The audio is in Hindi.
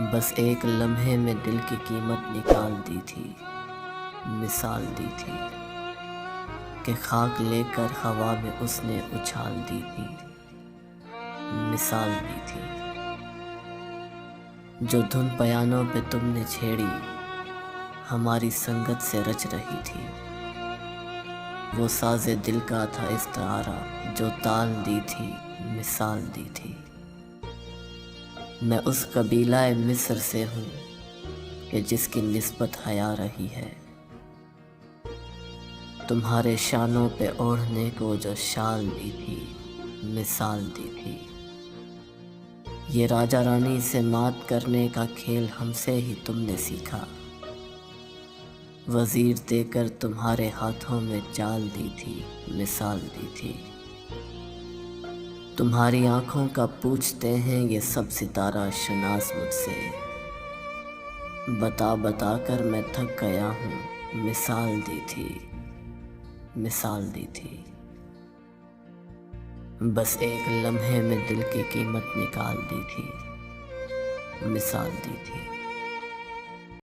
बस एक लम्हे में दिल की कीमत निकाल दी थी, मिसाल दी थी कि खाक लेकर हवा में उसने उछाल दी थी, मिसाल दी थी। जो धुन पयानों पे तुमने छेड़ी हमारी संगत से रच रही थी, वो साज़े दिल का था इस्तारा जो ताल दी थी, मिसाल दी थी। मैं उस कबीलाए मिस्र से हूँ कि जिसकी निस्बत हया रही है, तुम्हारे शानों पे ओढ़ने को जो शाल दी थी, मिसाल दी थी। ये राजा रानी से मात करने का खेल हमसे ही तुमने सीखा, वज़ीर देकर तुम्हारे हाथों में चाल दी थी, मिसाल दी थी। तुम्हारी आँखों का पूछते हैं ये सब सितारा शुनास मुझसे, बता बता कर मैं थक गया हूँ, मिसाल दी थी, मिसाल दी थी। बस एक लम्हे में दिल की कीमत निकाल दी थी, मिसाल दी थी।